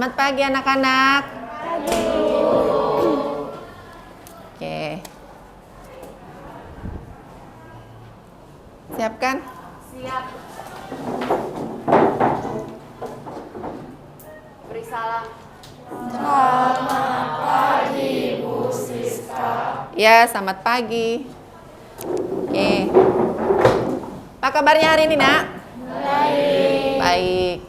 Selamat pagi anak-anak. Oke. Siapkan? Siap. Beri salam. Selamat pagi, Bu Siska. Ya, selamat pagi. Oke. Apa kabarnya hari ini, Nak? Baik. Baik.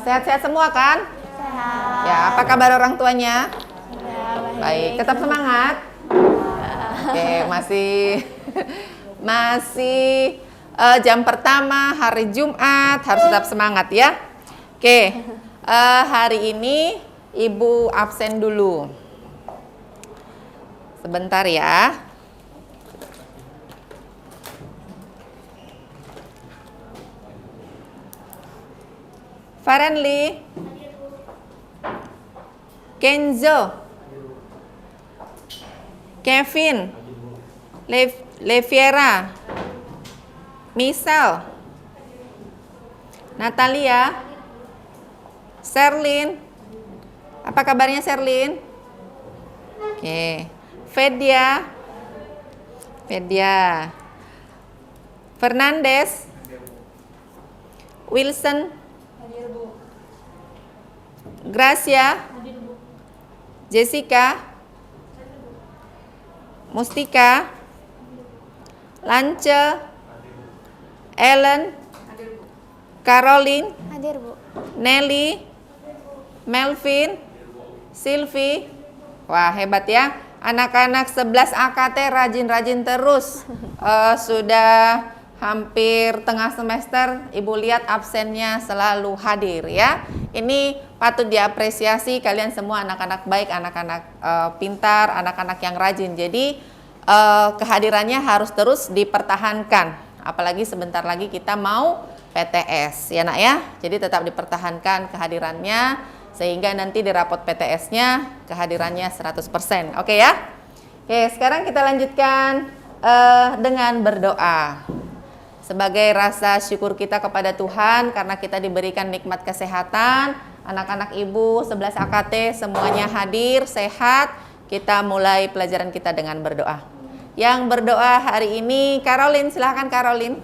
Sehat-sehat semua kan? Sehat. Ya, apa kabar orang tuanya? Ya, Baik. Tetap semangat. Oke, masih jam pertama hari Jumat, harus tetap semangat ya. Oke. Hari ini Ibu absen dulu. Sebentar ya. Farenli, Kenzo, Kevin, Leviera, Misal, Natalia, Sherlyn. Apa kabarnya Sherlyn? Oke. Fedia, Fernandes, Wilson, Gracia, Jessica, Mustika, Lance, Ellen, Caroline, hadir, Bu. Nelly, Melvin, Sylvie. Wah, hebat ya. Anak-anak 11 AKT rajin-rajin terus. Sudah hampir tengah semester, Ibu lihat absennya selalu hadir ya. Ini patut diapresiasi, kalian semua anak-anak baik, anak-anak pintar, anak-anak yang rajin. Jadi kehadirannya harus terus dipertahankan. Apalagi sebentar lagi kita mau PTS ya Nak ya. Jadi tetap dipertahankan kehadirannya sehingga nanti di rapot PTS-nya kehadirannya 100%. Oke ya? Oke, sekarang kita lanjutkan dengan berdoa. Sebagai rasa syukur kita kepada Tuhan karena kita diberikan nikmat kesehatan, anak-anak Ibu 11 AKT semuanya hadir, sehat. Kita mulai pelajaran kita dengan berdoa. Yang berdoa hari ini Caroline, silahkan Caroline.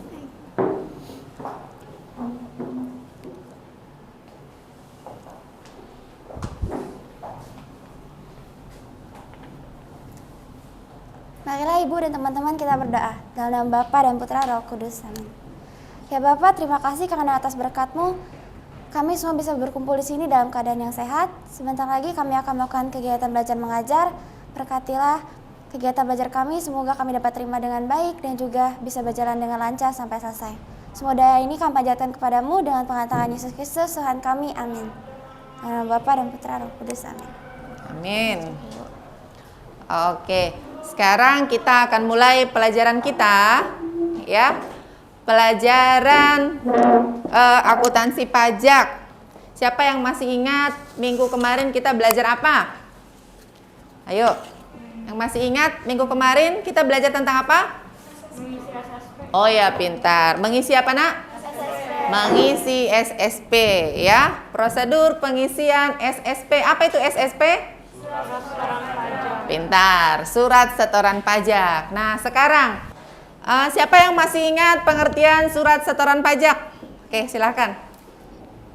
Marilah Ibu dan teman-teman kita berdoa dalam nama Bapa dan Putra Roh Kudus. Amin. Ya Bapak, terima kasih karena atas berkat-Mu kami semua bisa berkumpul di sini dalam keadaan yang sehat. Sebentar lagi kami akan melakukan kegiatan belajar mengajar. Berkatilah kegiatan belajar kami, semoga kami dapat terima dengan baik dan juga bisa berjalan dengan lancar sampai selesai. Semua daya ini kami panjatkan kepadamu dengan pengantaran Yesus Kristus Tuhan kami. Amin. Dalam nama Bapa dan Putra Roh Kudus. Amin. Amin. Oke, sekarang kita akan mulai pelajaran kita ya. Pelajaran akuntansi pajak. Siapa yang masih ingat minggu kemarin kita belajar apa? Ayo. Yang masih ingat minggu kemarin kita belajar tentang apa? Mengisi SSP. Oh ya, pintar. Mengisi apa, Nak? SSP. Mengisi SSP ya. Prosedur pengisian SSP. Apa itu SSP? Surat setoran pajak. Pintar. Surat setoran pajak. Nah, sekarang siapa yang masih ingat pengertian surat setoran pajak? Oke, silakan.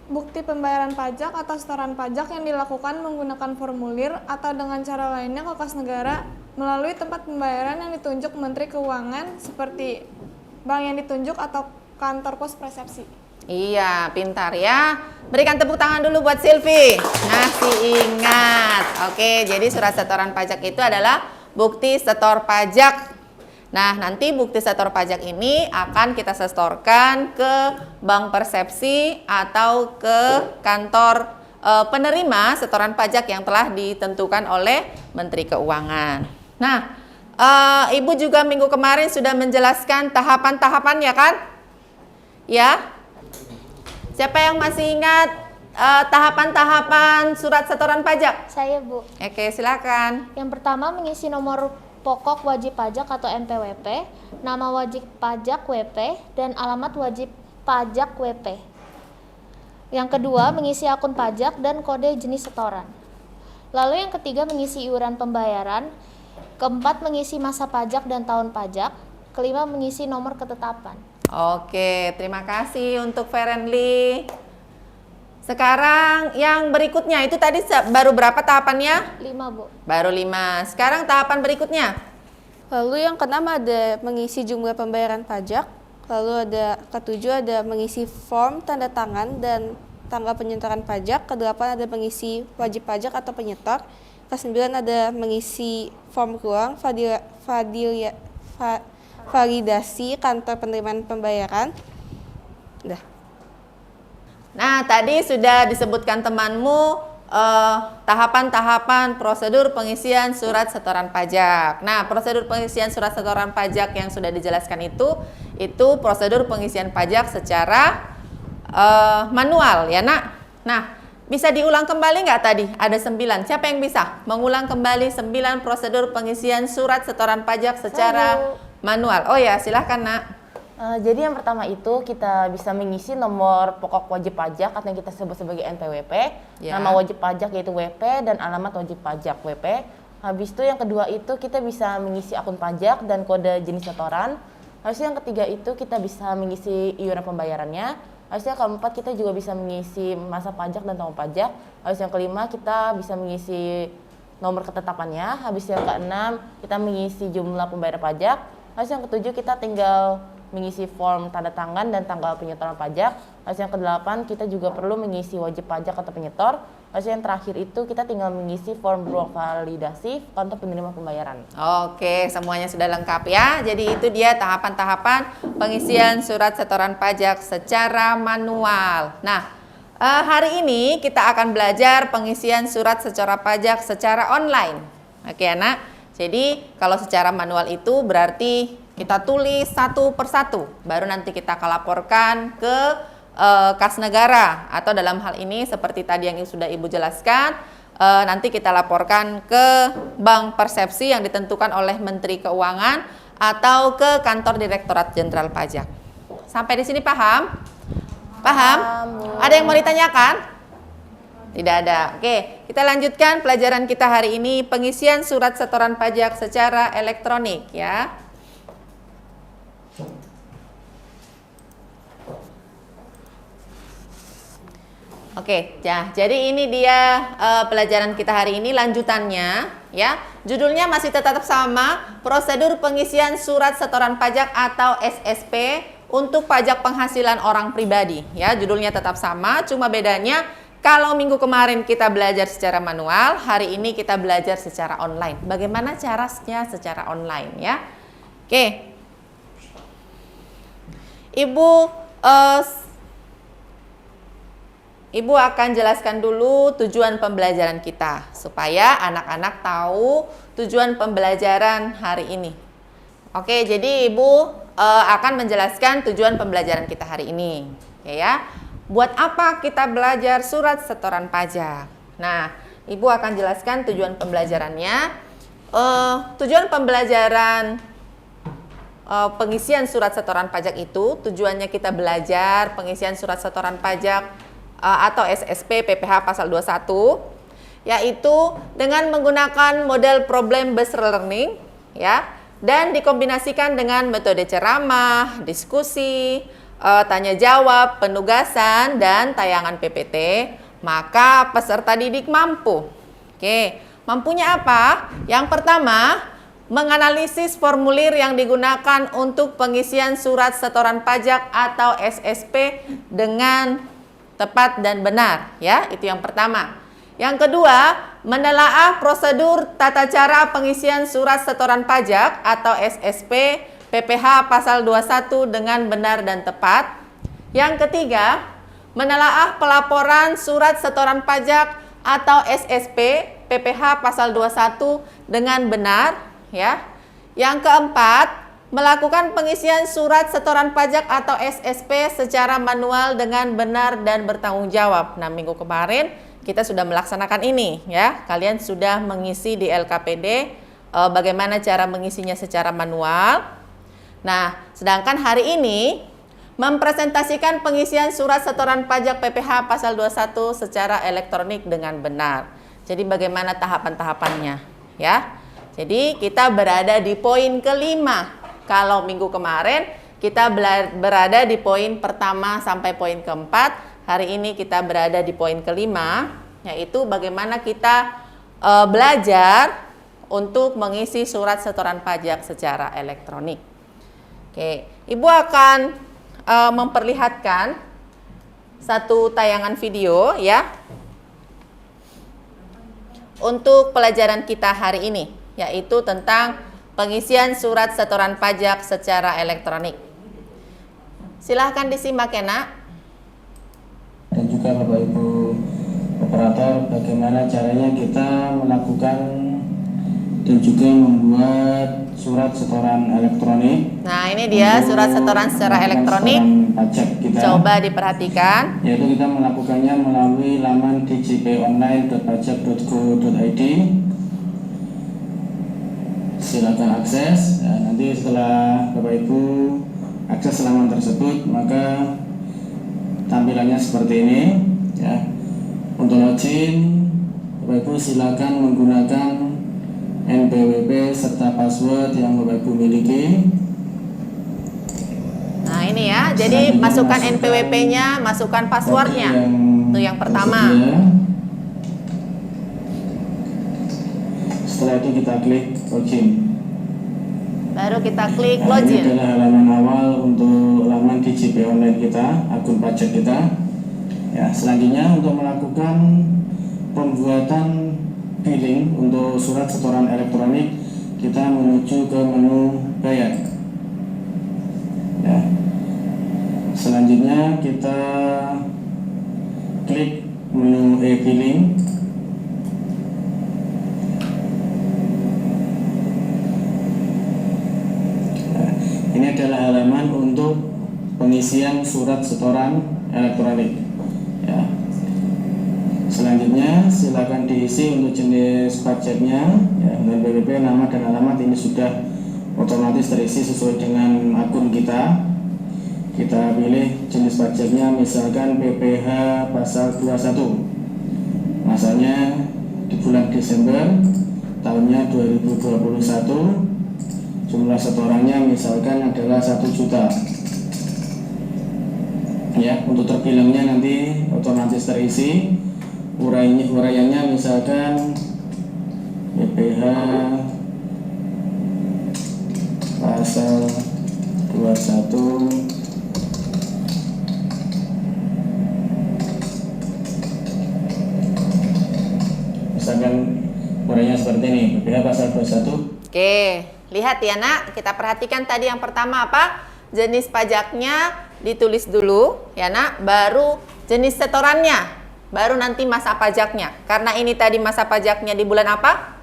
Bukti pembayaran pajak atau setoran pajak yang dilakukan menggunakan formulir atau dengan cara lainnya ke kas negara melalui tempat pembayaran yang ditunjuk Menteri Keuangan seperti bank yang ditunjuk atau kantor pos persepsi. Iya, pintar ya. Berikan tepuk tangan dulu buat Silvi. Masih ingat. Oke, jadi surat setoran pajak itu adalah bukti setor pajak. Nah, nanti bukti setor pajak ini akan kita setorkan ke bank persepsi atau ke kantor penerima setoran pajak yang telah ditentukan oleh Menteri Keuangan. Nah, Ibu juga minggu kemarin sudah menjelaskan tahapan-tahapannya kan? Ya? Siapa yang masih ingat tahapan-tahapan surat setoran pajak? Saya, Bu. Oke, silakan. Yang pertama mengisi nomor pokok wajib pajak atau NPWP, nama wajib pajak WP, dan alamat wajib pajak WP. Yang kedua, mengisi akun pajak dan kode jenis setoran. Lalu yang ketiga, mengisi iuran pembayaran. Keempat, mengisi masa pajak dan tahun pajak. Kelima, mengisi nomor ketetapan. Oke, terima kasih untuk Ferenly. Sekarang yang berikutnya, itu tadi baru berapa tahapannya? 5, Bu. Baru 5. Sekarang tahapan berikutnya. Lalu yang keenam ada mengisi jumlah pembayaran pajak. Lalu ada ketujuh ada mengisi form tanda tangan dan tanggal penyetoran pajak. Kedelapan ada mengisi wajib pajak atau penyetor. Kesembilan ada mengisi form ruang validasi kantor penerimaan pembayaran. Udah. Nah, tadi sudah disebutkan temanmu tahapan-tahapan prosedur pengisian surat setoran pajak. Nah, prosedur pengisian surat setoran pajak yang sudah dijelaskan itu prosedur pengisian pajak secara manual ya nak. Nah, bisa diulang kembali nggak tadi? Ada 9. Siapa yang bisa mengulang kembali 9 prosedur pengisian surat setoran pajak secara manual? Oh ya, silahkan nak. Jadi yang pertama itu kita bisa mengisi nomor pokok wajib pajak atau yang kita sebut sebagai NPWP, Ya. nama wajib pajak yaitu WP dan alamat wajib pajak WP. Habis itu yang kedua itu kita bisa mengisi akun pajak dan kode jenis setoran. Habis itu yang ketiga itu kita bisa mengisi iuran pembayarannya. Habis itu yang keempat kita juga bisa mengisi masa pajak dan tahun pajak. Habis yang kelima kita bisa mengisi nomor ketetapannya. Habis yang keenam kita mengisi jumlah pembayar pajak. Habis yang ketujuh kita tinggal mengisi form tanda tangan dan tanggal penyetoran pajak. Habis yang kedelapan kita juga perlu mengisi wajib pajak atau penyetor. Habis yang terakhir itu kita tinggal mengisi form ruang validasi kantor penerima pembayaran. Oke, semuanya sudah lengkap ya. Jadi itu dia tahapan-tahapan pengisian surat setoran pajak secara manual. Nah, hari ini kita akan belajar pengisian surat secara pajak secara online. Oke anak, jadi kalau secara manual itu berarti kita tulis satu persatu, baru nanti kita akan laporkan ke kas negara, atau dalam hal ini seperti tadi yang sudah Ibu jelaskan, nanti kita laporkan ke Bank Persepsi yang ditentukan oleh Menteri Keuangan atau ke kantor Direktorat Jenderal Pajak. Sampai di sini paham? Paham? Ada yang mau ditanyakan? Tidak ada. Oke, kita lanjutkan pelajaran kita hari ini, pengisian surat setoran pajak secara elektronik ya. Oke, ya, jadi ini dia pelajaran kita hari ini, lanjutannya ya. Judulnya masih tetap sama, prosedur pengisian surat setoran pajak atau SSP untuk pajak penghasilan orang pribadi ya. Judulnya tetap sama, cuma bedanya kalau minggu kemarin kita belajar secara manual, hari ini kita belajar secara online. Bagaimana caranya secara online ya? Oke. Ibu akan jelaskan dulu tujuan pembelajaran kita supaya anak-anak tahu tujuan pembelajaran hari ini. Oke, jadi Ibu akan menjelaskan tujuan pembelajaran kita hari ini. Oke ya. Buat apa kita belajar surat setoran pajak? Nah, Ibu akan jelaskan tujuan pembelajarannya. Tujuan pembelajaran pengisian surat setoran pajak itu tujuannya kita belajar pengisian surat setoran pajak atau SSP PPh pasal 21, yaitu dengan menggunakan model problem based learning ya, dan dikombinasikan dengan metode ceramah, diskusi, tanya jawab, penugasan, dan tayangan PPT, maka peserta didik mampu. Oke, mampunya apa? Yang pertama, menganalisis formulir yang digunakan untuk pengisian surat setoran pajak atau SSP dengan tepat dan benar ya, itu yang pertama. Yang kedua, menelaah prosedur tata cara pengisian surat setoran pajak atau SSP PPh pasal 21 dengan benar dan tepat. Yang ketiga, menelaah pelaporan surat setoran pajak atau SSP PPh pasal 21 dengan benar ya. Yang keempat, melakukan pengisian surat setoran pajak atau SSP secara manual dengan benar dan bertanggung jawab. Nah, minggu kemarin kita sudah melaksanakan ini ya. Kalian sudah mengisi di LKPD bagaimana cara mengisinya secara manual. Nah, sedangkan hari ini mempresentasikan pengisian surat setoran pajak PPh pasal 21 secara elektronik dengan benar. Jadi bagaimana tahapan-tahapannya ya? Jadi kita berada di poin kelima. Kalau minggu kemarin kita berada di poin pertama sampai poin keempat. Hari ini kita berada di poin kelima, yaitu bagaimana kita belajar untuk mengisi surat setoran pajak secara elektronik. Oke, Ibu akan memperlihatkan satu tayangan video ya untuk pelajaran kita hari ini, yaitu tentang pengisian surat setoran pajak secara elektronik. Silahkan disimak ya nak. Dan juga Bapak Ibu operator, bagaimana caranya kita melakukan dan juga membuat surat setoran elektronik. Nah ini dia surat setoran secara elektronik. Pajak kita. Coba diperhatikan. Yaitu kita melakukannya melalui laman djponline.pajak.go.id. Silakan akses. Nah, nanti setelah Bapak Ibu akses laman tersebut, maka tampilannya seperti ini. Ya. Untuk login, Bapak Ibu silakan menggunakan NPWP serta password yang Bapak Ibu miliki. Nah ini ya, jadi masukkan NPWP-nya, masukkan passwordnya. Itu yang pertama. Setelah itu kita klik login. Baru kita klik Nah, ini login. adalah halaman awal untuk laman DJP online kita, akun pajak kita. Ya, selanjutnya untuk melakukan pembuatan billing untuk surat setoran elektronik, kita menuju ke menu bayar. Ya. Selanjutnya kita klik menu e-billing. Nah, ini adalah halaman untuk pengisian surat setoran elektronik. Ya. Selanjutnya silakan diisi untuk jenis pajaknya, ya, dan BPP, nama dan alamat ini sudah otomatis terisi sesuai dengan akun kita. Kita pilih jenis pajaknya, misalkan PPh pasal 21. Masanya di bulan Desember tahunnya 2021. Jumlah setorannya misalkan adalah 1 juta. Ya, untuk terbilangnya nanti otomatis terisi. Uraiannya misalkan PPh pasal 21 misalkan uraiannya seperti ini, PPh pasal 21. Oke, lihat ya nak, kita perhatikan tadi yang pertama apa? Jenis pajaknya ditulis dulu ya nak, baru jenis setorannya, baru nanti masa pajaknya. Karena ini tadi masa pajaknya di bulan apa?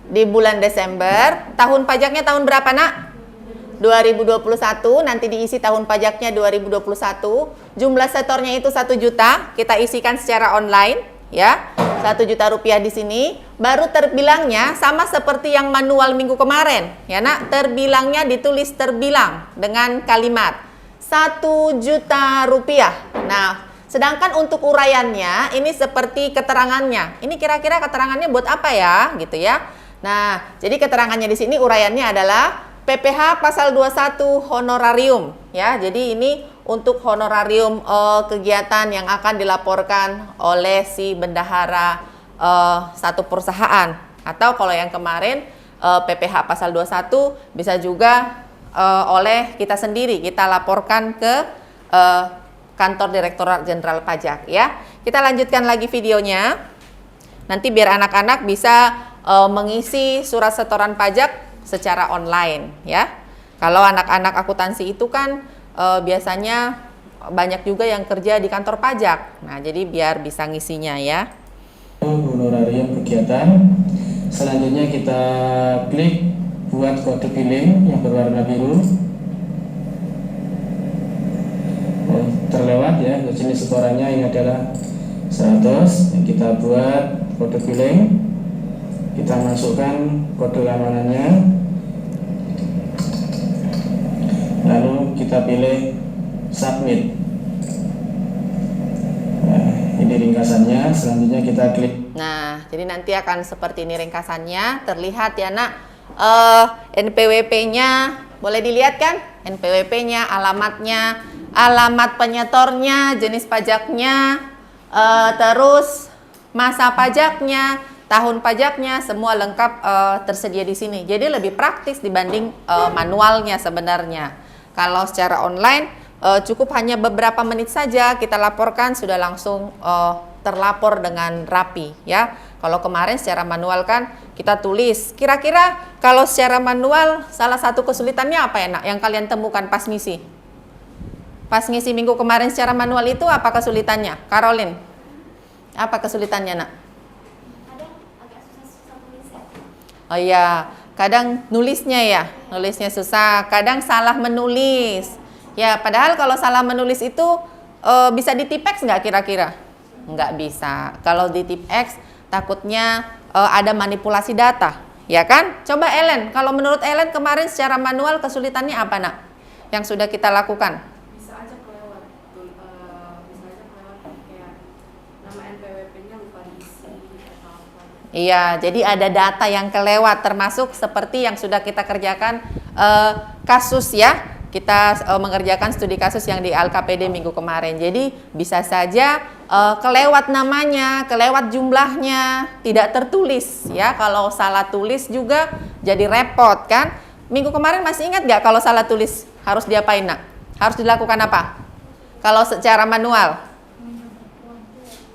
Di bulan Desember. Tahun pajaknya tahun berapa nak? 2021. Nanti diisi tahun pajaknya 2021. Jumlah setornya itu 1 juta. Kita isikan secara online ya. 1 juta rupiah di sini. Baru terbilangnya sama seperti yang manual minggu kemarin ya nak. Terbilangnya ditulis terbilang dengan kalimat 1 juta rupiah. Nah, sedangkan untuk uraiannya ini seperti keterangannya. Ini kira-kira keterangannya buat apa ya, gitu ya. Nah, jadi keterangannya di sini uraiannya adalah PPh pasal 21 honorarium ya. Jadi ini untuk honorarium kegiatan yang akan dilaporkan oleh si bendahara satu perusahaan. Atau kalau yang kemarin PPh pasal 21 bisa juga oleh kita sendiri, kita laporkan ke Kantor Direktorat Jenderal Pajak ya. Kita lanjutkan lagi videonya. Nanti biar anak-anak bisa mengisi surat setoran pajak secara online ya. Kalau anak-anak akuntansi itu kan biasanya banyak juga yang kerja di kantor pajak. Nah, jadi biar bisa ngisinya ya. Honorarium kegiatan. Selanjutnya kita klik buat kode billing yang berwarna biru. Terlewat ya, jenis setorannya ini adalah 100. Kita buat kode billing, kita masukkan kode keamanannya, lalu kita pilih submit. Nah, ini ringkasannya. Selanjutnya kita klik. Nah, jadi nanti akan seperti ini ringkasannya. Terlihat ya nak, NPWP-nya boleh dilihat kan? NPWP-nya, alamatnya, alamat penyetornya, jenis pajaknya, terus masa pajaknya, tahun pajaknya, semua lengkap tersedia di sini. Jadi lebih praktis dibanding manualnya sebenarnya. Kalau secara online cukup hanya beberapa menit saja kita laporkan, sudah langsung terlapor dengan rapi ya. Kalau kemarin secara manual kan kita tulis. Kira-kira kalau secara manual salah satu kesulitannya apa ya nak yang kalian temukan pas ngisi? Pas ngisi minggu kemarin secara manual itu apa kesulitannya? Caroline, apa kesulitannya nak? Kadang agak susah tulisnya. Oh iya, kadang nulisnya ya, nulisnya susah, kadang salah menulis. Ya, padahal kalau salah menulis itu bisa di tipex nggak kira-kira? Nggak bisa. Kalau di tipex takutnya ada manipulasi data, ya kan? Coba Ellen, kalau menurut Ellen kemarin secara manual kesulitannya apa nak? Yang sudah kita lakukan? Bisa aja kelewat. Bisa aja kelewat kayak nama NPWP-nya lupa diisi atau apa. Iya, jadi ada data yang kelewat termasuk seperti yang sudah kita kerjakan kasus ya. Kita mengerjakan studi kasus yang di LKPD minggu kemarin. Jadi bisa saja kelewat namanya, kelewat jumlahnya, tidak tertulis ya. Kalau salah tulis juga jadi repot kan. Minggu kemarin masih ingat nggak kalau salah tulis harus diapain nak? Harus dilakukan apa? Kalau secara manual?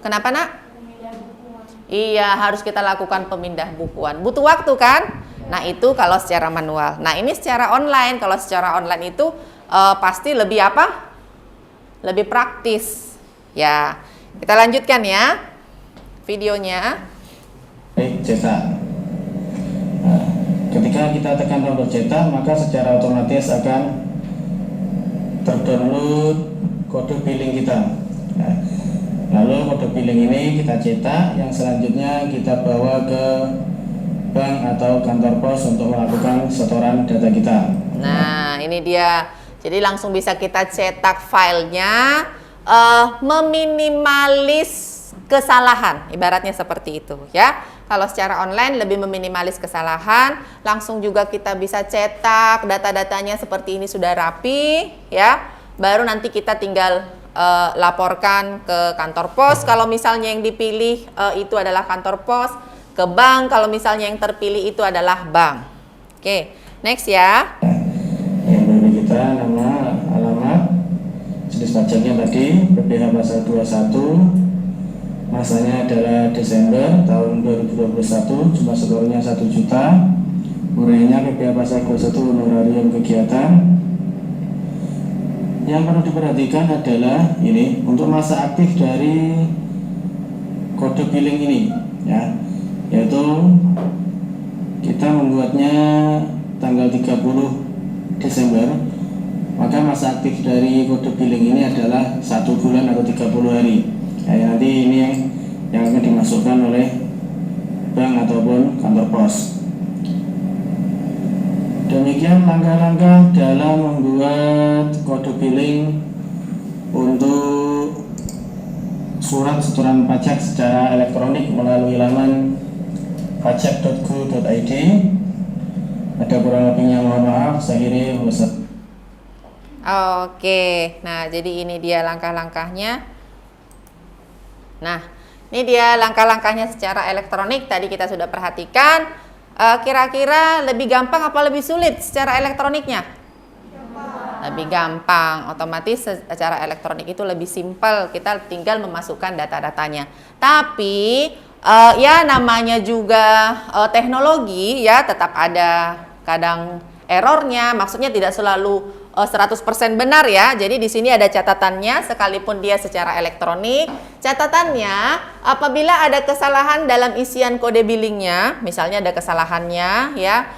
Kenapa nak? Iya, harus kita lakukan pemindah bukuan. Butuh waktu kan? Nah, itu kalau secara manual. Nah, ini secara online. Kalau secara online itu pasti lebih apa? Lebih praktis. Ya, kita lanjutkan ya videonya. Cetak. Nah, ketika kita tekan tombol cetak, maka secara otomatis akan terdownload kode billing kita. Nah, lalu kode billing ini kita cetak, yang selanjutnya kita bawa ke bank atau kantor pos untuk melakukan setoran data kita. Nah, ini dia. Jadi langsung bisa kita cetak filenya, meminimalis kesalahan, ibaratnya seperti itu ya. Kalau secara online lebih meminimalis kesalahan, langsung juga kita bisa cetak data-datanya seperti ini sudah rapi ya. Baru nanti kita tinggal laporkan ke kantor pos kalau misalnya yang dipilih itu adalah kantor pos, ke bank kalau misalnya yang terpilih itu adalah bank. Oke, next ya. Yang dari kita nama, alamat, jenis pajaknya tadi PPh pasal 21, masanya adalah Desember tahun 2021, jumlah setornya 1 juta, uraiannya PPh pasal 21 honorarium kegiatan. Yang perlu diperhatikan adalah ini untuk masa aktif dari kode billing ini ya, yaitu kita membuatnya tanggal 30 Desember, maka masa aktif dari kode billing ini adalah 1 bulan atau 30 hari. Ya, nanti ini yang akan dimasukkan oleh bank ataupun kantor pos. Demikian langkah-langkah dalam membuat kode billing untuk surat setoran pajak secara elektronik melalui laman pajak.go.id. Ada kurang lebihnya mohon maaf. Saya akhiri. Oke, nah jadi ini dia langkah-langkahnya. Nah, ini dia langkah-langkahnya secara elektronik. Tadi kita sudah perhatikan. Kira-kira lebih gampang apa lebih sulit secara elektroniknya? Lebih gampang, otomatis secara elektronik itu lebih simpel, kita tinggal memasukkan data-datanya. Tapi ya namanya juga teknologi ya, tetap ada kadang errornya, maksudnya tidak selalu 100% benar ya. Jadi di sini ada catatannya, sekalipun dia secara elektronik. Catatannya, apabila ada kesalahan dalam isian kode billingnya, misalnya ada kesalahannya ya,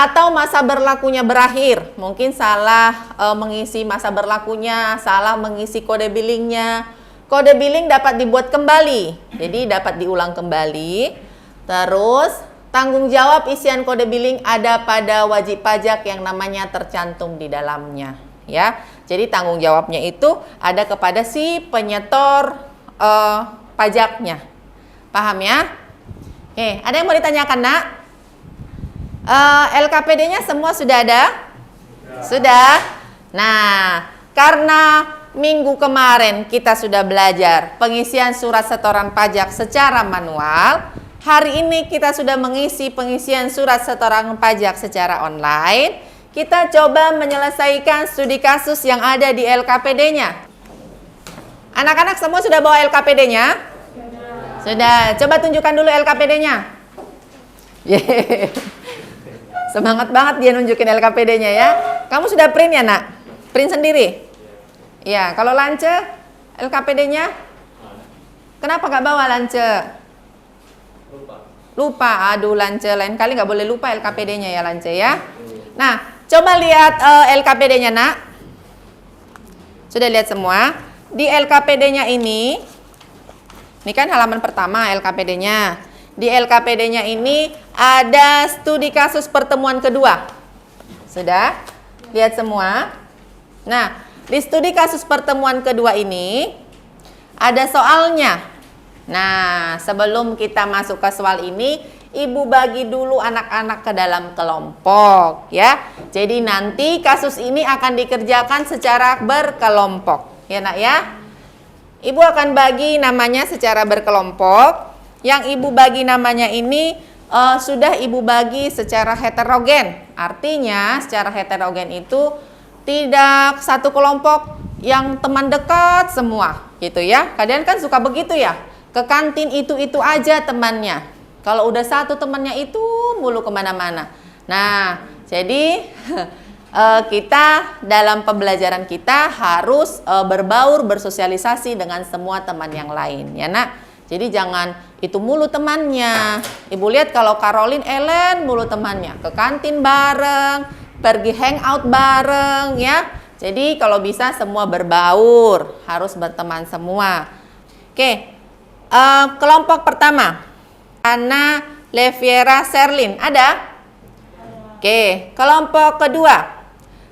atau masa berlakunya berakhir, mungkin salah mengisi masa berlakunya, salah mengisi kode billingnya, kode billing dapat dibuat kembali, jadi dapat diulang kembali. Terus tanggung jawab isian kode billing ada pada wajib pajak yang namanya tercantum di dalamnya ya. Jadi tanggung jawabnya itu ada kepada si penyetor pajaknya. Paham ya? Oke, ada yang mau ditanyakan, Nak? LKPD-nya semua sudah ada? Sudah. Nah, karena minggu kemarin kita sudah belajar pengisian surat setoran pajak secara manual, hari ini kita sudah mengisi pengisian surat setoran pajak secara online. Kita coba menyelesaikan studi kasus yang ada di LKPD-nya. Anak-anak semua sudah bawa LKPD-nya? Sudah. Coba tunjukkan dulu LKPD-nya. Semangat banget dia nunjukin LKPD-nya ya. Kamu sudah print ya, Nak? Print sendiri? Ya, kalau Lance, LKPD-nya? Kenapa nggak bawa Lance? Lupa. Aduh, Lance, lain kali nggak boleh lupa LKPD-nya ya, Lance ya. Nah, coba lihat LKPD-nya, Nak. Sudah lihat semua? Di LKPD-nya ini kan halaman pertama LKPD-nya. Di LKPD-nya ini ada studi kasus pertemuan kedua. Sudah? Lihat semua? Nah, di studi kasus pertemuan kedua ini ada soalnya. Nah, sebelum kita masuk ke soal ini, Ibu bagi dulu anak-anak ke dalam kelompok ya. Jadi nanti kasus ini akan dikerjakan secara berkelompok. Ya, Nak ya. Ibu akan bagi namanya secara berkelompok. Yang Ibu bagi namanya ini sudah Ibu bagi secara heterogen. Artinya secara heterogen itu tidak satu kelompok yang teman dekat semua gitu ya. Kalian kan suka begitu ya. Ke kantin itu aja temannya. Kalau udah satu temannya itu mulu kemana-mana. Nah, jadi kita dalam pembelajaran kita harus berbaur, bersosialisasi dengan semua teman yang lain ya, Nak. Jadi jangan itu mulu temannya. Ibu lihat kalau Caroline, Ellen mulu temannya. Ke kantin bareng, pergi hangout bareng ya. Jadi kalau bisa semua berbaur, harus berteman semua. Oke, kelompok pertama, Ana Leviera Serlin, ada? Oke, kelompok kedua,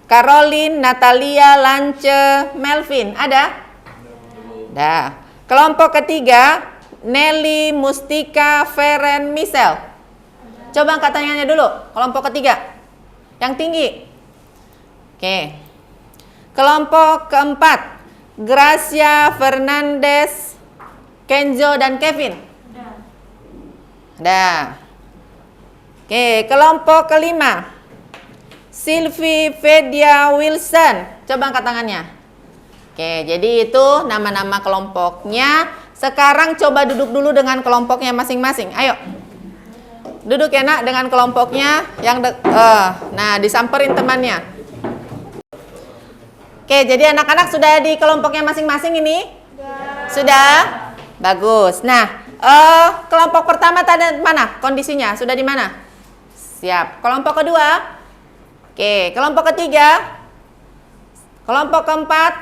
Caroline, Natalia, Lance, Melvin, ada? Ada. Kelompok ketiga, Nelly, Mustika, Feren, Michelle. Coba angkat tangannya dulu, kelompok ketiga. Yang tinggi. Oke. Kelompok keempat, Gracia, Fernandez, Kenzo, dan Kevin. Ada. Oke, kelompok kelima, Sylvie, Fedia, Wilson. Coba angkat tangannya. Oke, jadi itu nama-nama kelompoknya. Sekarang coba duduk dulu dengan kelompoknya masing-masing. Ayo. Duduk ya, Nak, dengan kelompoknya yang nah, disamperin temannya. Oke, jadi anak-anak sudah di kelompoknya masing-masing ini? Sudah? Bagus. Nah, kelompok pertama tadi mana? Kondisinya sudah di mana? Siap. Kelompok kedua? Oke, kelompok ketiga? Kelompok keempat?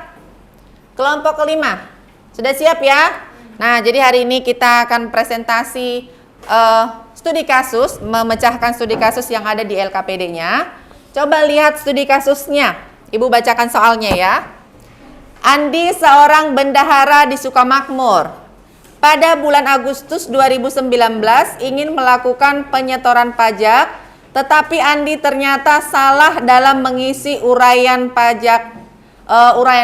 Kelompok kelima? Sudah siap ya? Nah, jadi hari ini kita akan presentasi studi kasus, memecahkan studi kasus yang ada di LKPD-nya. Coba lihat studi kasusnya. Ibu bacakan soalnya ya. Andi seorang bendahara di Sukamakmur. Pada bulan Agustus 2019 ingin melakukan penyetoran pajak, tetapi Andi ternyata salah dalam mengisi uraian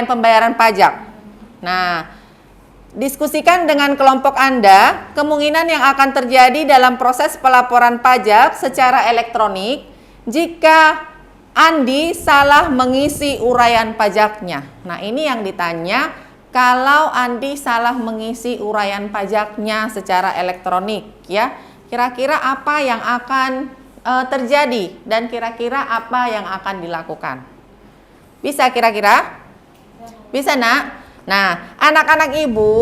pembayaran pajak. Nah, diskusikan dengan kelompok Anda kemungkinan yang akan terjadi dalam proses pelaporan pajak secara elektronik jika Andi salah mengisi uraian pajaknya. Nah, ini yang ditanya, kalau Andi salah mengisi uraian pajaknya secara elektronik ya. Kira-kira apa yang akan terjadi dan kira-kira apa yang akan dilakukan? Bisa kira-kira? Bisa, Nak? Nah, anak-anak Ibu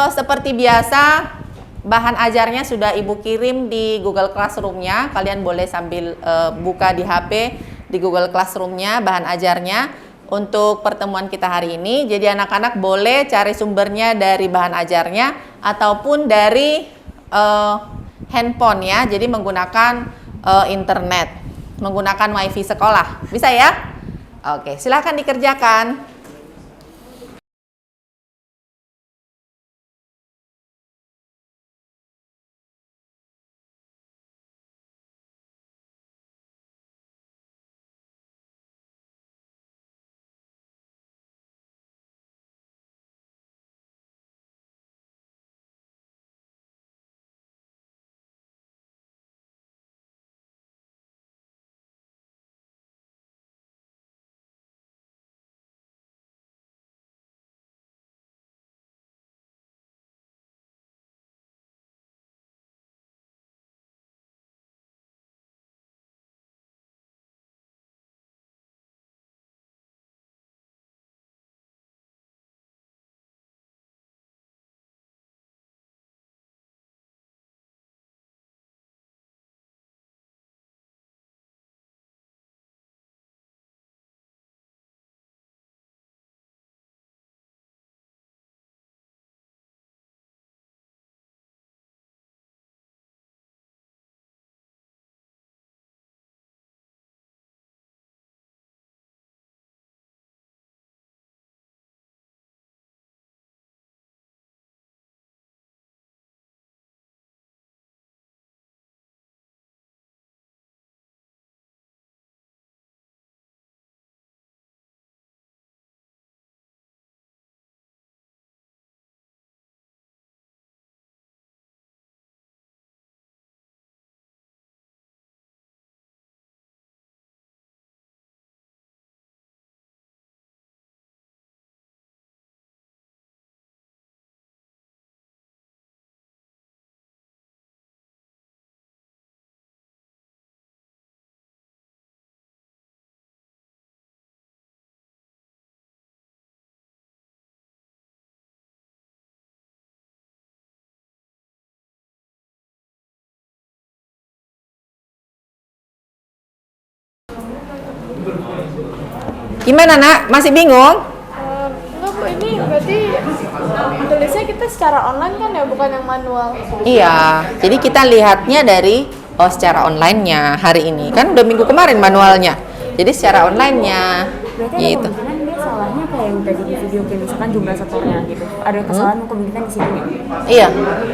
seperti biasa bahan ajarnya sudah Ibu kirim di Google Classroom-nya. Kalian boleh sambil buka di HP di Google Classroom-nya bahan ajarnya untuk pertemuan kita hari ini. Jadi anak-anak boleh cari sumbernya dari bahan ajarnya ataupun dari handphone ya. Jadi menggunakan internet, menggunakan wifi sekolah. Bisa ya? Oke, silakan dikerjakan. Gimana nak? Masih bingung? Enggak Bu, ini berarti tulisnya kita secara online kan ya, bukan yang manual. Iya, jadi kita lihatnya dari secara online-nya hari ini. Kan udah minggu kemarin manualnya. Jadi secara online-nya Berarti ada gitu. kemungkinan dia salahnya kayak yang tadi di video, kayak misalkan jumlah setornya gitu. Ada kesalahan kemungkinan di situ. Iya.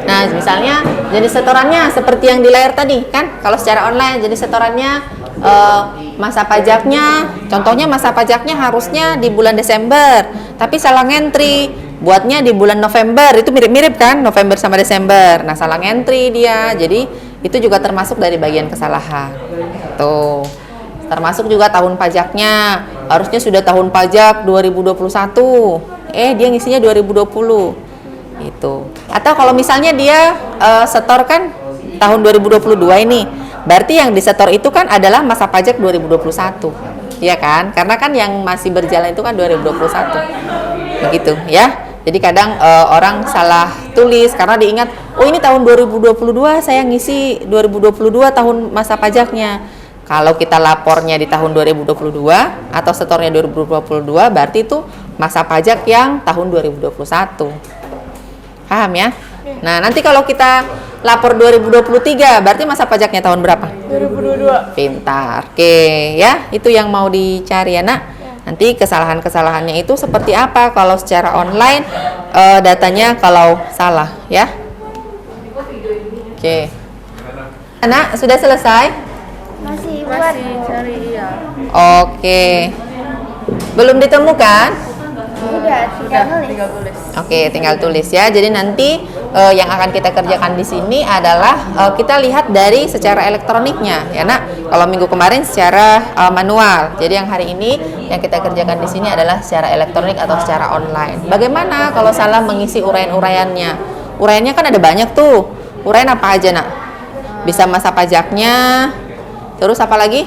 Nah, misalnya jenis setorannya seperti yang di layar tadi kan. Kalau secara online jenis setorannya masa pajaknya, contohnya masa pajaknya harusnya di bulan Desember, tapi salah ngentri, buatnya di bulan November. Itu mirip-mirip kan, November sama Desember. Nah, salah ngentri dia. Jadi itu juga termasuk dari bagian kesalahan. Tuh. Termasuk juga tahun pajaknya, harusnya sudah tahun pajak 2021. Dia ngisinya 2020. Itu. Atau kalau misalnya dia setor kan tahun 2022 ini, berarti yang disetor itu kan adalah masa pajak 2021. Iya kan? Karena kan yang masih berjalan itu kan 2021. Begitu ya. Jadi kadang orang salah tulis karena diingat, oh ini tahun 2022 saya ngisi 2022 tahun masa pajaknya. Kalau kita lapornya di tahun 2022 atau setornya 2022, berarti itu masa pajak yang tahun 2021. Paham ya? Nah, nanti kalau kita lapor 2023, berarti masa pajaknya tahun berapa? 2022. Pintar. Oke, ya. Itu yang mau dicari ya, Nak. Nanti kesalahan-kesalahannya itu seperti apa kalau secara online datanya kalau salah, ya. Oke. Anak, sudah selesai? Masih buat cari iya. Oke. Belum ditemukan? udah tinggal nulis. Oke, tinggal tulis ya. Jadi nanti yang akan kita kerjakan di sini adalah kita lihat dari secara elektroniknya, ya Nak. Kalau minggu kemarin secara manual. Jadi yang hari ini yang kita kerjakan di sini adalah secara elektronik atau secara online. Bagaimana kalau salah mengisi uraian-uraiannya? Uraiannya kan ada banyak tuh. Uraian apa aja, Nak? Bisa masa pajaknya. Terus apa lagi?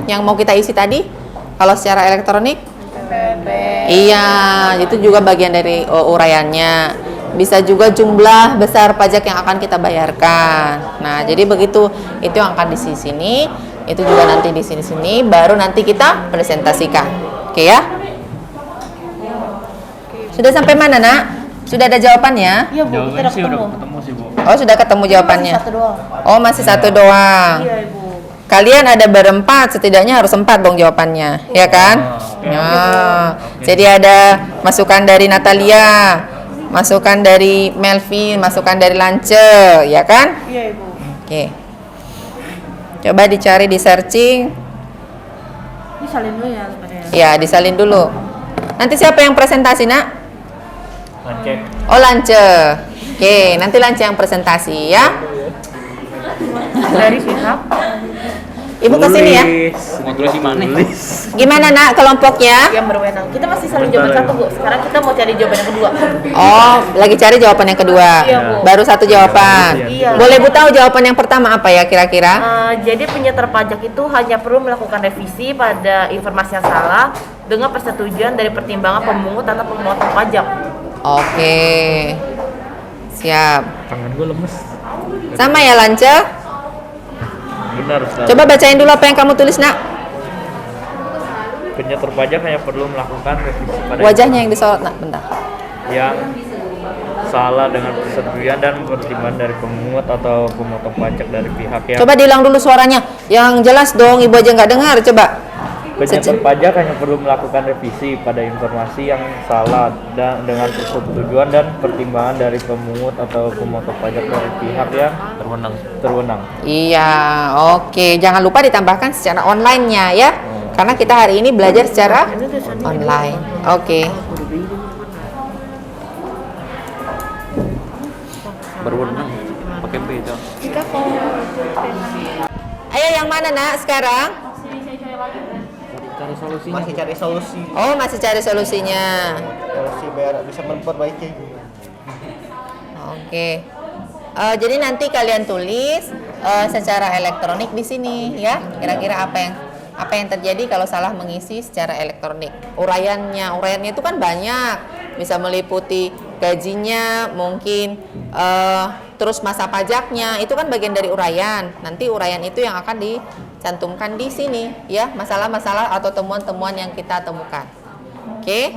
Yang mau kita isi tadi? Kalau secara elektronik? Iya, itu juga bagian dari uraiannya. Bisa juga jumlah besar pajak yang akan kita bayarkan. Nah, jadi begitu. Itu yang akan di sini. Itu juga nanti di sini. Baru nanti kita presentasikan. Oke ya? Sudah sampai mana, Nak? Sudah ada jawabannya? Iya Bu, kita udah sih ketemu. udah ketemu sih Bu. Oh, sudah ketemu jawabannya. Satu doang. Oh, masih satu doang. Iya Ibu. Kalian ada berempat, setidaknya harus 4 dong jawabannya, ya kan? Nah, jadi ada masukan dari Natalia, masukan dari Melvin, masukan dari Lance, ya kan? Iya, Ibu. Oke. Coba dicari di searching. Ini salin dulu ya sebenarnya. Ya, disalin dulu. Nanti siapa yang presentasi, Nak? Lance. Oh, Lance. Oke, nanti Lance yang presentasi ya. Dari pihak Ibu ke sini ya. Mau tulis di mana? Gimana, Nak, kelompoknya? Yang berwenang. Kita masih salin jawaban satu, Bu. Sekarang kita mau cari jawaban yang kedua. Oh, lagi cari jawaban yang kedua. Iya, Bu. Baru satu jawaban. Iya. Boleh Bu tahu jawaban yang pertama apa ya kira-kira? Jadi penyetor pajak itu hanya perlu melakukan revisi pada informasi yang salah dengan persetujuan dari pertimbangan pemungut atau pemotong pajak. Oke. Siap. Tangan gue lemes. Sama ya, Lance? Benar, Ustaz. Coba bacain dulu apa yang kamu tulis, Nak. Penyetor pajak hanya perlu melakukan revisi pada Wajahnya yang disorot, Nak, bentar. yang salah dengan persetujuan dan pertimbangan dari pemungut atau pemotong pajak dari pihak yang Coba diulang dulu suaranya. Yang jelas dong, Ibu aja nggak dengar. Coba. penyetor pajak hanya perlu melakukan revisi pada informasi yang salah dan dengan persetujuan dan pertimbangan dari pemungut atau pemotong pajak dari pihak yang terwenang. Iya, oke. Jangan lupa ditambahkan secara online-nya ya. Karena kita hari ini belajar secara online. Oke. Berwenang pakai B itu. Ayo yang mana, Nak, sekarang? Masih cari solusi Oh, masih cari solusinya. biar bisa memperbaiki. Oke. Jadi nanti kalian tulis secara elektronik di sini ya. Kira-kira apa yang terjadi kalau salah mengisi secara elektronik. Uraiannya itu kan banyak. Bisa meliputi gajinya, mungkin terus masa pajaknya. Itu kan bagian dari uraian. Nanti uraian itu yang akan dicantumkan di sini ya, masalah-masalah atau temuan-temuan yang kita temukan. Oke.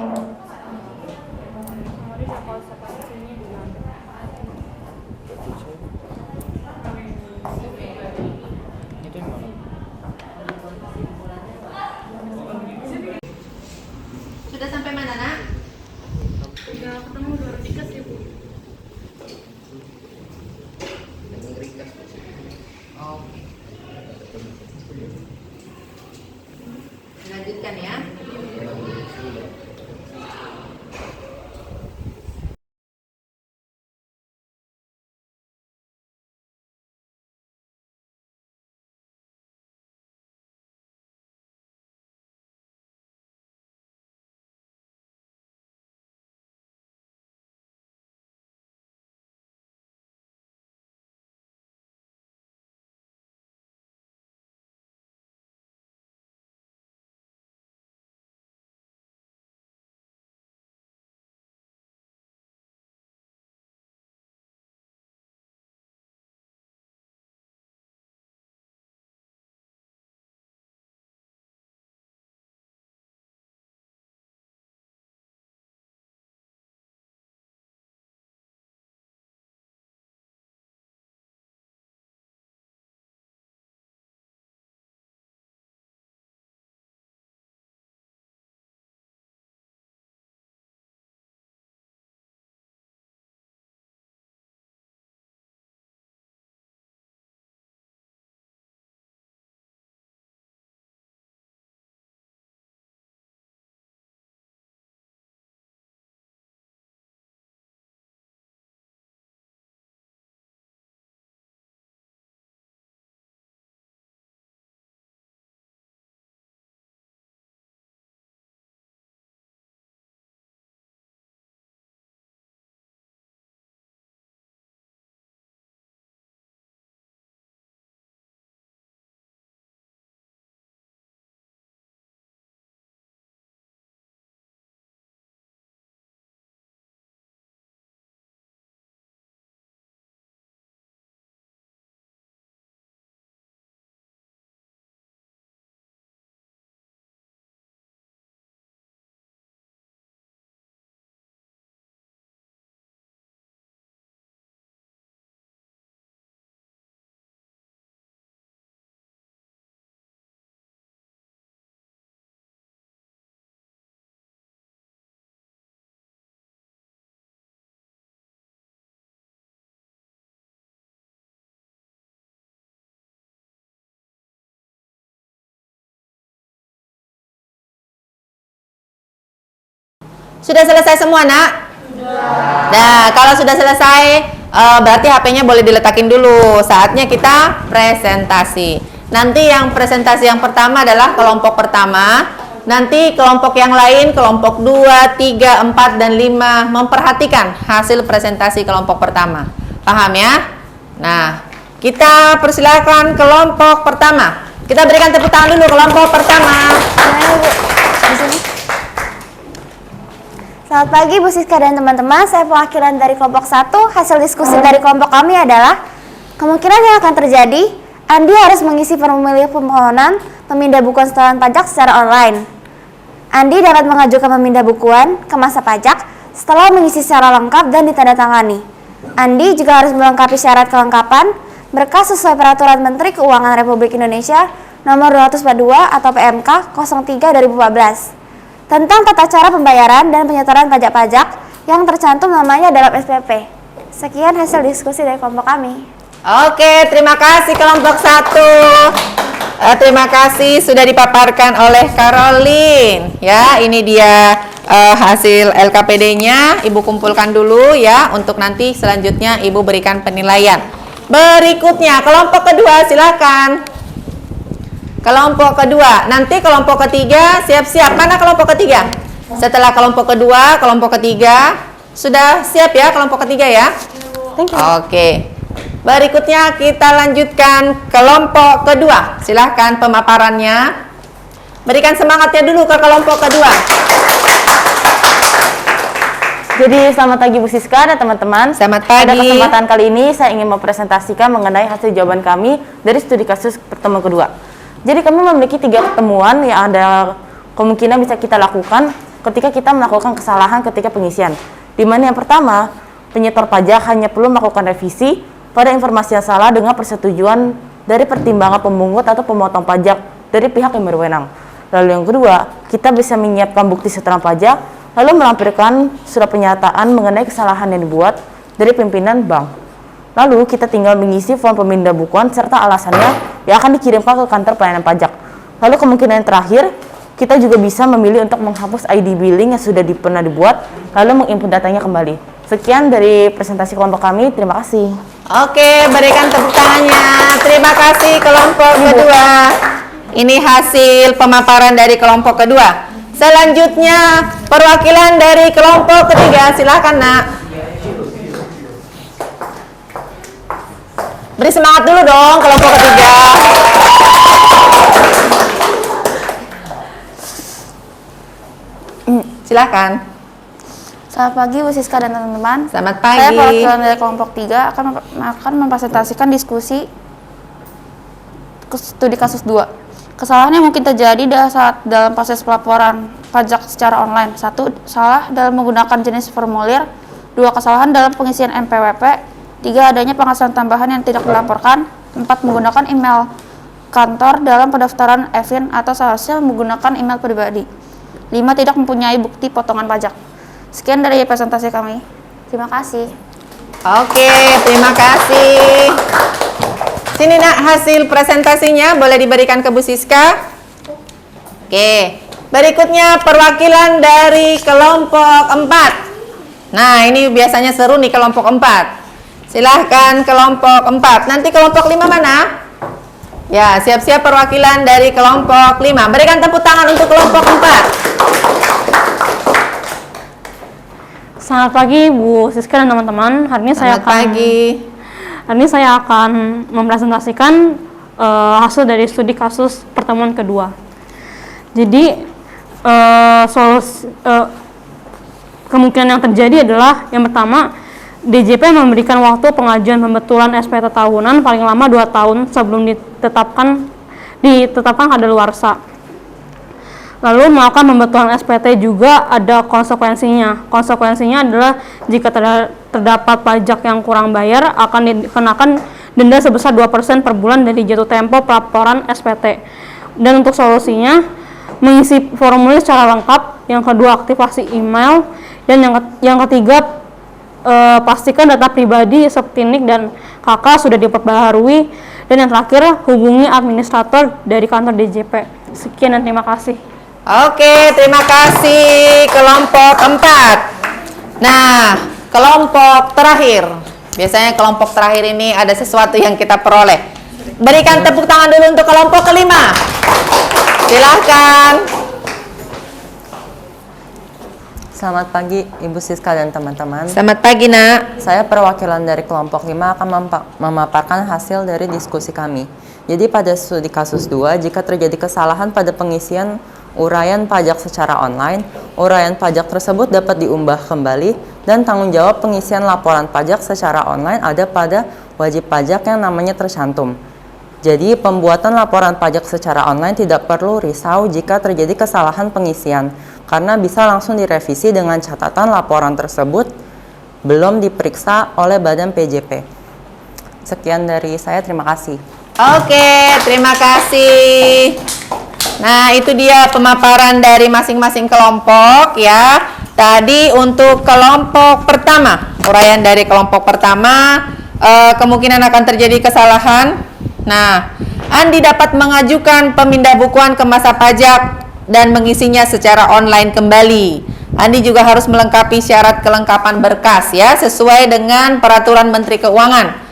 Sudah sampai mana, Nak? Udah ketemu dua tiket ya, Bu. Oke. Lanjutkan ya. Sudah selesai semua, Nak? Nah, kalau sudah selesai, berarti HP-nya boleh diletakin dulu. Saatnya kita presentasi. Nanti yang presentasi yang pertama adalah kelompok pertama. Nanti kelompok yang lain, kelompok 2, 3, 4, dan 5 memperhatikan hasil presentasi kelompok pertama. Paham ya? Nah, kita persilakan kelompok pertama. Kita berikan tepuk tangan dulu kelompok pertama. Di sini. Selamat pagi Bu Siska dan teman-teman, saya perwakilan dari kelompok 1. Hasil diskusi dari kelompok kami adalah kemungkinan yang akan terjadi, Andi harus mengisi formulir permohonan pemindah bukuan setoran pajak secara online. Andi dapat mengajukan pemindah bukuan ke masa pajak setelah mengisi secara lengkap dan ditandatangani. Andi juga harus melengkapi syarat kelengkapan berkas sesuai Peraturan Menteri Keuangan Republik Indonesia Nomor 242 atau PMK 03/2014 tentang tata cara pembayaran dan penyetoran pajak-pajak yang tercantum namanya dalam SPP. Sekian hasil diskusi dari kelompok kami. Oke, terima kasih kelompok 1. Terima kasih sudah dipaparkan oleh Caroline. Ya, ini dia hasil LKPD-nya. Ibu kumpulkan dulu ya, untuk nanti selanjutnya Ibu berikan penilaian. Berikutnya, kelompok kedua, silakan. Kelompok kedua, nanti kelompok ketiga siap-siap. Mana kelompok ketiga? Setelah kelompok kedua, kelompok ketiga sudah siap ya, kelompok ketiga ya. Oke. Berikutnya kita lanjutkan kelompok kedua. Silahkan pemaparannya. Berikan semangatnya dulu ke kelompok kedua. Jadi selamat pagi Bu Siska dan teman-teman. Selamat pagi. Pada kesempatan kali ini saya ingin mempresentasikan mengenai hasil jawaban kami dari studi kasus pertemuan kedua. Jadi kami memiliki 3 pertemuan yang ada kemungkinan bisa kita lakukan ketika kita melakukan kesalahan ketika pengisian. Di mana yang pertama, penyetor pajak hanya perlu melakukan revisi pada informasi yang salah dengan persetujuan dari pertimbangan pemungut atau pemotong pajak dari pihak yang berwenang. Lalu yang kedua, kita bisa menyiapkan bukti setoran pajak, lalu melampirkan surat pernyataan mengenai kesalahan yang dibuat dari pimpinan bank. Lalu kita tinggal mengisi form pemindah bukuan serta alasannya yang akan dikirimkan ke kantor pelayanan pajak. Lalu kemungkinan yang terakhir, kita juga bisa memilih untuk menghapus ID billing yang sudah pernah dibuat, lalu menginput datanya kembali. Sekian dari presentasi kelompok kami, terima kasih. Oke, berikan tepuk tangannya. Terima kasih kelompok kedua. Ini hasil pemaparan dari kelompok kedua. Selanjutnya, perwakilan dari kelompok ketiga. Silakan, Nak. Beri semangat dulu dong kelompok ketiga. Silakan. Selamat pagi Bu Siska dan teman-teman. Selamat pagi. Saya perwakilan dari kelompok 3 akan mempresentasikan diskusi studi kasus 2. Kesalahan yang mungkin terjadi saat dalam proses pelaporan pajak secara online. 1. Salah dalam menggunakan jenis formulir. 2. Kesalahan dalam pengisian NPWP. 3. Adanya penghasilan tambahan yang tidak dilaporkan. 4. Menggunakan email kantor dalam pendaftaran EVIN atau seharusnya menggunakan email pribadi. 5. Tidak mempunyai bukti potongan pajak. Sekian dari presentasi kami. Terima kasih. Oke, terima kasih. Sini Nak, hasil presentasinya boleh diberikan ke Bu Siska. Oke, berikutnya perwakilan dari kelompok 4. Nah, ini biasanya seru nih kelompok 4. Silahkan kelompok 4. Nanti kelompok 5 mana? Ya, siap-siap perwakilan dari kelompok 5. Berikan tepuk tangan untuk kelompok 4. Selamat pagi Bu Siska dan teman-teman. Hari ini saya akan mempresentasikan hasil dari studi kasus pertemuan kedua. Jadi kemungkinan yang terjadi adalah yang pertama, DJP memberikan waktu pengajuan pembetulan SPT tahunan paling lama 2 tahun sebelum ditetapkan kadaluarsa. Lalu melakukan pembetulan SPT juga ada konsekuensinya. Konsekuensinya adalah jika terdapat pajak yang kurang bayar akan dikenakan denda sebesar 2% per bulan dari jatuh tempo pelaporan SPT. Dan untuk solusinya, mengisi formulir secara lengkap. Yang kedua, aktifasi email. Dan yang ketiga, pastikan data pribadi seperti NIK dan KK sudah diperbaharui. Dan yang terakhir, hubungi administrator dari kantor DJP. Sekian dan terima kasih. Oke, terima kasih kelompok 4. Nah, kelompok terakhir. Biasanya kelompok terakhir ini ada sesuatu yang kita peroleh. Berikan tepuk tangan dulu untuk kelompok kelima. Silahkan. Selamat pagi Ibu Siska dan teman-teman. Selamat pagi, Nak. Saya perwakilan dari kelompok 5 akan memaparkan hasil dari diskusi kami. Jadi pada studi kasus 2, jika terjadi kesalahan pada pengisian uraian pajak secara online, uraian pajak tersebut dapat diunggah kembali dan tanggung jawab pengisian laporan pajak secara online ada pada wajib pajak yang namanya tercantum. Jadi pembuatan laporan pajak secara online tidak perlu risau jika terjadi kesalahan pengisian, karena bisa langsung direvisi dengan catatan laporan tersebut belum diperiksa oleh Badan PJP. Sekian dari saya, terima kasih. Oke, terima kasih. Nah, itu dia pemaparan dari masing-masing kelompok ya. Tadi untuk kelompok pertama, uraian dari kelompok pertama, kemungkinan akan terjadi kesalahan. Nah, Andi dapat mengajukan pemindahan ke masa pajak dan mengisinya secara online kembali. Andi juga harus melengkapi syarat kelengkapan berkas ya, sesuai dengan peraturan Menteri Keuangan.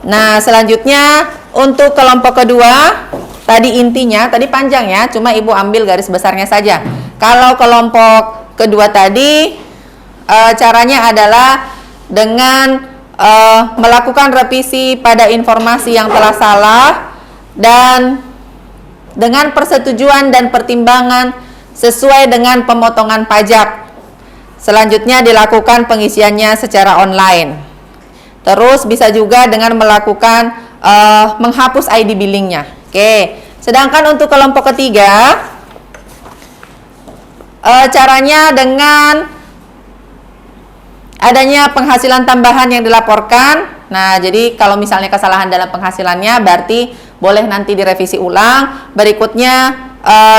Nah, selanjutnya untuk kelompok kedua, tadi intinya, tadi panjang ya, cuma Ibu ambil garis besarnya saja. Kalau kelompok kedua tadi, caranya adalah dengan melakukan revisi pada informasi yang telah salah dan dengan persetujuan dan pertimbangan sesuai dengan pemotongan pajak. Selanjutnya dilakukan pengisiannya secara online. Terus bisa juga dengan melakukan menghapus ID billingnya. Oke, sedangkan untuk kelompok ketiga, caranya dengan adanya penghasilan tambahan yang dilaporkan. Nah, jadi kalau misalnya kesalahan dalam penghasilannya, berarti boleh nanti direvisi ulang. Berikutnya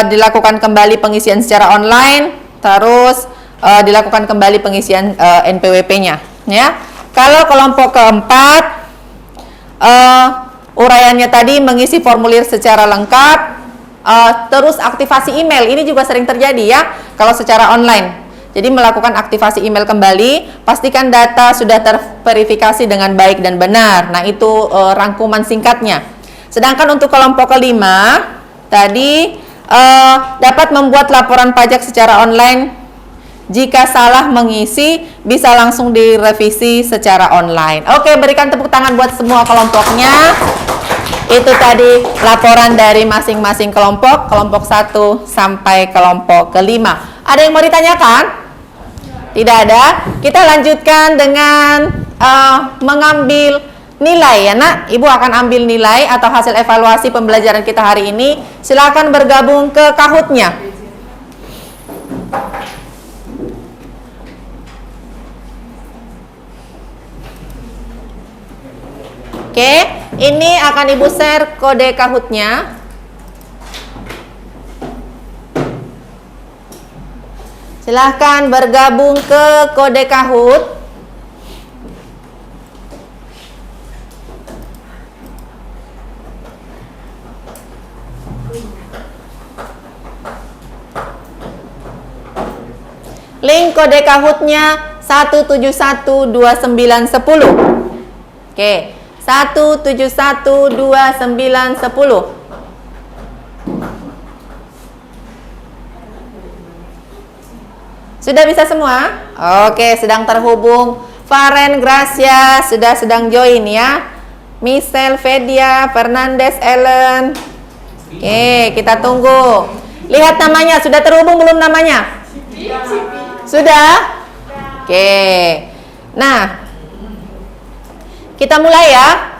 dilakukan kembali pengisian secara online, terus dilakukan kembali pengisian NPWP-nya. Ya, kalau kelompok keempat, uraiannya tadi mengisi formulir secara lengkap, terus aktivasi email. Ini juga sering terjadi ya kalau secara online. Jadi melakukan aktivasi email kembali, pastikan data sudah terverifikasi dengan baik dan benar. Nah, itu rangkuman singkatnya. Sedangkan untuk kelompok kelima tadi dapat membuat laporan pajak secara online. Jika salah mengisi, bisa langsung direvisi secara online. Oke, berikan tepuk tangan buat semua kelompoknya. Itu tadi laporan dari masing-masing kelompok, kelompok 1 sampai kelompok kelima. Ada yang mau ditanyakan? Tidak ada. Kita lanjutkan dengan mengambil nilai ya, Nak. Ibu akan ambil nilai atau hasil evaluasi pembelajaran kita hari ini. Silakan bergabung ke Kahoot-nya. Oke, ini akan Ibu share kode Kahoot-nya. Silahkan bergabung ke kode Kahoot. Link kode Kahoot-nya 1712910. Oke, 1712910. Sudah bisa semua? Oke, sedang terhubung. Faren, Gracia sudah sedang join ya. Michelle, Fedia, Fernandez, Ellen. Oke, kita tunggu. Lihat namanya, sudah terhubung belum namanya? Sudah? Oke. Nah, kita mulai ya.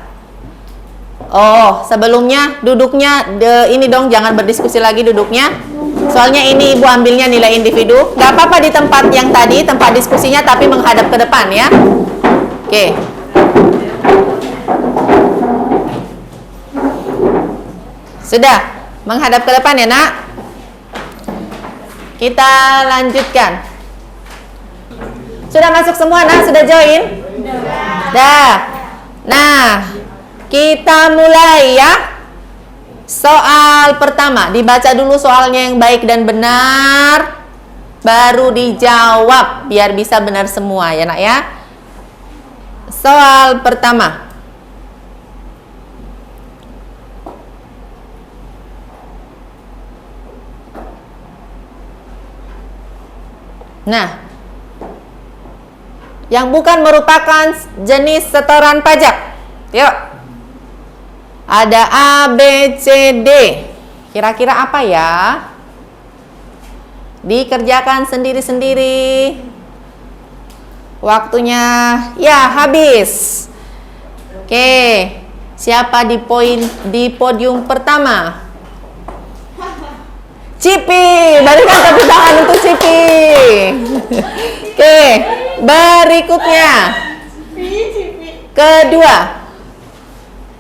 Oh, sebelumnya duduknya ini dong, jangan berdiskusi lagi duduknya. Soalnya ini Ibu ambilnya nilai individu. Gak apa-apa di tempat yang tadi, tempat diskusinya, tapi menghadap ke depan ya. Oke. Sudah, menghadap ke depan ya, Nak. Kita lanjutkan. Sudah masuk semua, Nak? Sudah join? Sudah. Nah, kita mulai ya. Soal pertama, dibaca dulu soalnya yang baik dan benar, baru dijawab biar bisa benar semua ya nak ya. Soal pertama. Nah, yang bukan merupakan jenis setoran pajak. Yuk. Ada A, B, C, D. Kira-kira apa ya? Dikerjakan sendiri-sendiri. Waktunya ya habis. Oke. Siapa di podium pertama? Cipi, berikan tepuk tangan untuk Cipi. Oke, berikutnya. Kedua.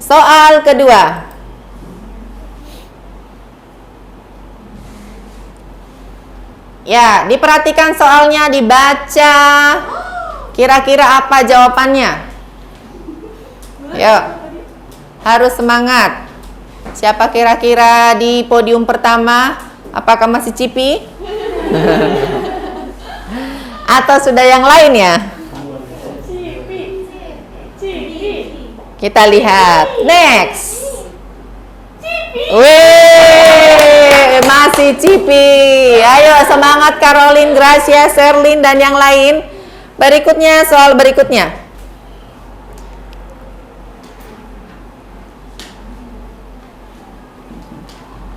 Soal kedua. Ya, diperhatikan soalnya, dibaca. Kira-kira apa jawabannya? Yuk. Harus semangat. Siapa kira-kira di podium pertama? Apakah masih Cipi? Atau sudah yang lain ya? Kita lihat. Next. Wih, masih Cipi. Ayo semangat Caroline, Gracia, Sherlyn dan yang lain. Berikutnya, soal berikutnya.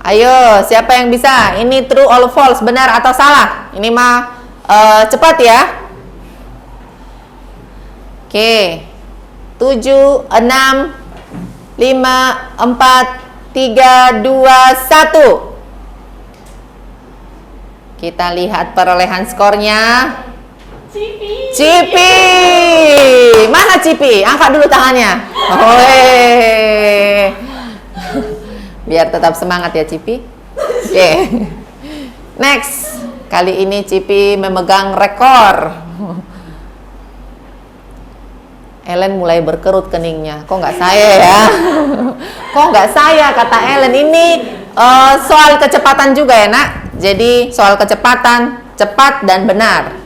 Ayo, siapa yang bisa? Ini true or false, benar atau salah? Ini mah cepat ya. Oke. 7, 6, 5, 4, 3, 2, 1. Kita lihat perolehan skornya. Cipi. Mana Cipi? Angkat dulu tangannya. Biar tetap semangat ya Cipi. Oke. Next. Kali ini Cipi memegang rekor. Ellen mulai berkerut keningnya. Kok nggak saya ya? Kok nggak saya kata Ellen. Ini soal kecepatan juga ya nak. Jadi soal kecepatan, cepat dan benar.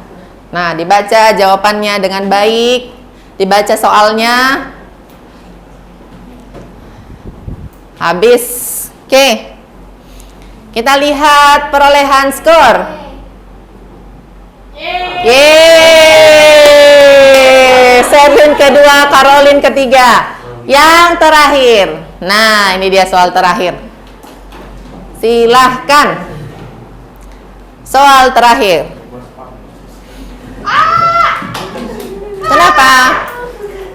Nah, dibaca jawabannya dengan baik. Dibaca soalnya. Habis. Oke. Kita lihat perolehan skor. Yeay. Sherlyn kedua, Caroline ketiga. Yang terakhir. Nah, ini dia soal terakhir. Silahkan. Soal terakhir. Kenapa?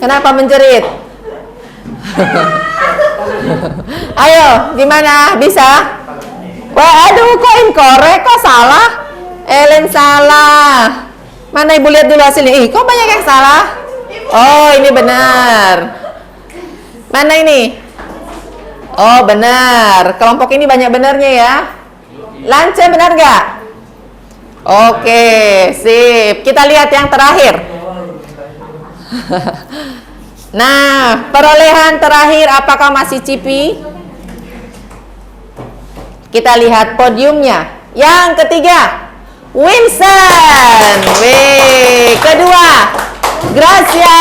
Kenapa menjerit? Ayo, gimana? Bisa? Wah, aduh, kok incorrect? Kok salah? Ellen salah. Mana ibu lihat dulu hasilnya? Ih, kok banyak yang salah? Oh, ini benar. Mana ini? Oh, benar. Kelompok ini banyak benarnya ya. Lance benar nggak? Oke, sip. Kita lihat yang terakhir. Nah, perolehan terakhir apakah masih Cipi? Kita lihat podiumnya. Yang ketiga, Winston. Wih, kedua, Gracia.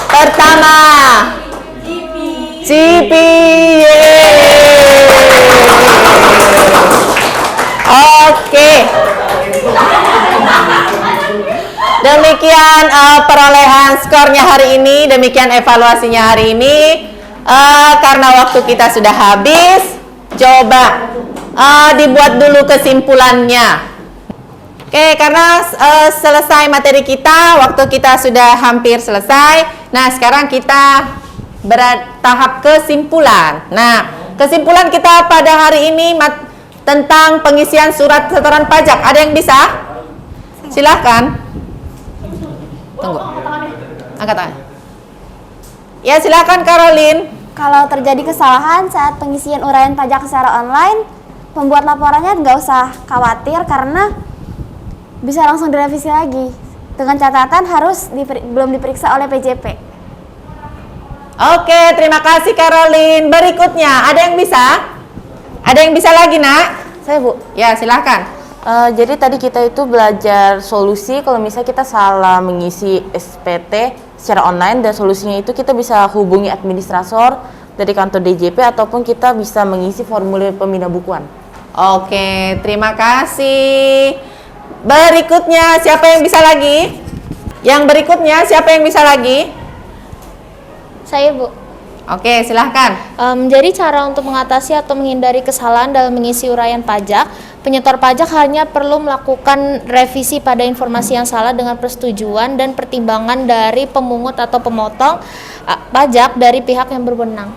Pertama, Cipi. Oke. Demikian perolehan skornya hari ini, demikian evaluasinya hari ini. Karena waktu kita sudah habis, coba dibuat dulu kesimpulannya. Oke, karena selesai materi kita, waktu kita sudah hampir selesai. Nah, sekarang kita bertahap kesimpulan. Nah, kesimpulan kita pada hari ini tentang pengisian surat setoran pajak. Ada yang bisa? Silahkan. Tunggu. Angkat tangan. Ya, silakan Caroline. Kalau terjadi kesalahan saat pengisian uraian pajak secara online, pembuat laporannya nggak usah khawatir karena bisa langsung direvisi lagi. Dengan catatan harus belum diperiksa oleh PJP. Oke, terima kasih Caroline. Berikutnya, ada yang bisa? Ada yang bisa lagi, Nak? Saya, Bu. Ya, silahkan. Jadi tadi kita itu belajar solusi kalau misalnya kita salah mengisi SPT secara online, dan solusinya itu kita bisa hubungi administrator dari kantor DJP ataupun kita bisa mengisi formulir pemindah bukuan. Oke, terima kasih. Berikutnya, siapa yang bisa lagi? Yang berikutnya, siapa yang bisa lagi? Saya, Bu. Oke, silahkan. Jadi cara untuk mengatasi atau menghindari kesalahan dalam mengisi uraian pajak, penyetor pajak hanya perlu melakukan revisi pada informasi yang salah dengan persetujuan dan pertimbangan dari pemungut atau pemotong pajak dari pihak yang berwenang.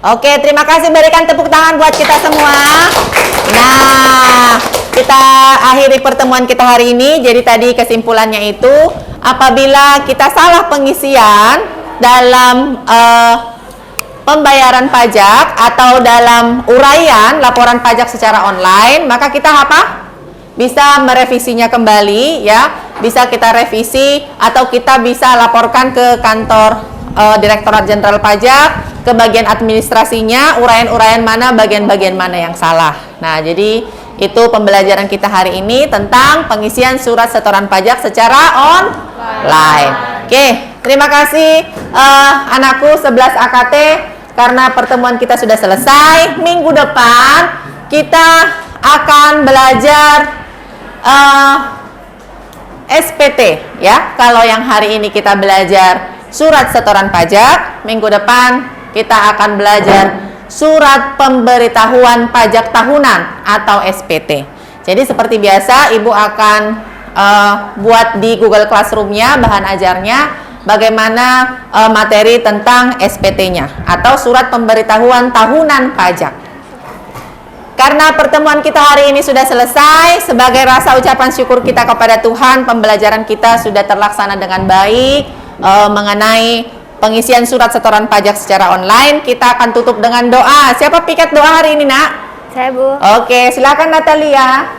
Oke, terima kasih. Berikan tepuk tangan buat kita semua. Nah, kita akhiri pertemuan kita hari ini. Jadi tadi kesimpulannya itu, apabila kita salah pengisian dalam pembayaran pajak atau dalam uraian laporan pajak secara online, maka kita apa? Bisa merevisinya kembali, ya. Bisa kita revisi atau kita bisa laporkan ke kantor Direktorat Jenderal Pajak, ke bagian administrasinya, uraian-uraian mana, bagian-bagian mana yang salah. Nah, jadi itu pembelajaran kita hari ini tentang pengisian surat setoran pajak secara online. Oke, terima kasih anakku 11 AKT, karena pertemuan kita sudah selesai. Minggu depan kita akan belajar SPT, ya. Kalau yang hari ini kita belajar surat setoran pajak, minggu depan kita akan belajar surat pemberitahuan pajak tahunan atau SPT. Jadi seperti biasa, Ibu akan buat di Google Classroom-nya bahan ajarnya bagaimana materi tentang SPT-nya atau surat pemberitahuan tahunan pajak. Karena pertemuan kita hari ini sudah selesai, sebagai rasa ucapan syukur kita kepada Tuhan, pembelajaran kita sudah terlaksana dengan baik. Mengenai pengisian surat setoran pajak secara online, kita akan tutup dengan doa. Siapa piket doa hari ini, Nak? Saya, Bu. Oke, silakan Natalia.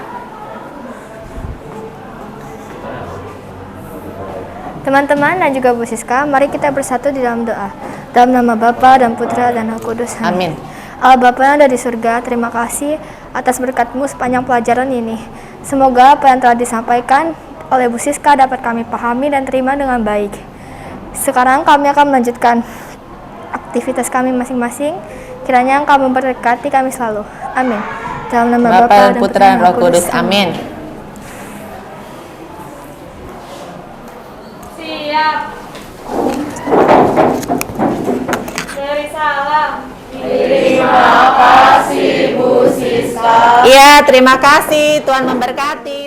Teman-teman dan juga Bu Siska, mari kita bersatu di dalam doa. Dalam nama Bapa dan Putra dan Roh Kudus. Amin. Allah Bapa yang ada di surga, terima kasih atas berkat-Mu sepanjang pelajaran ini. Semoga apa yang telah disampaikan oleh Bu Siska dapat kami pahami dan terima dengan baik. Sekarang kami akan melanjutkan aktivitas kami masing-masing. Kiranya Engkau memberkati kami selalu. Amin. Dalam nama Bapa dan Putra dan Roh Kudus. Amin. Siap. Beri salam. Terima kasih Bu Siska. Iya, terima kasih. Tuhan memberkati.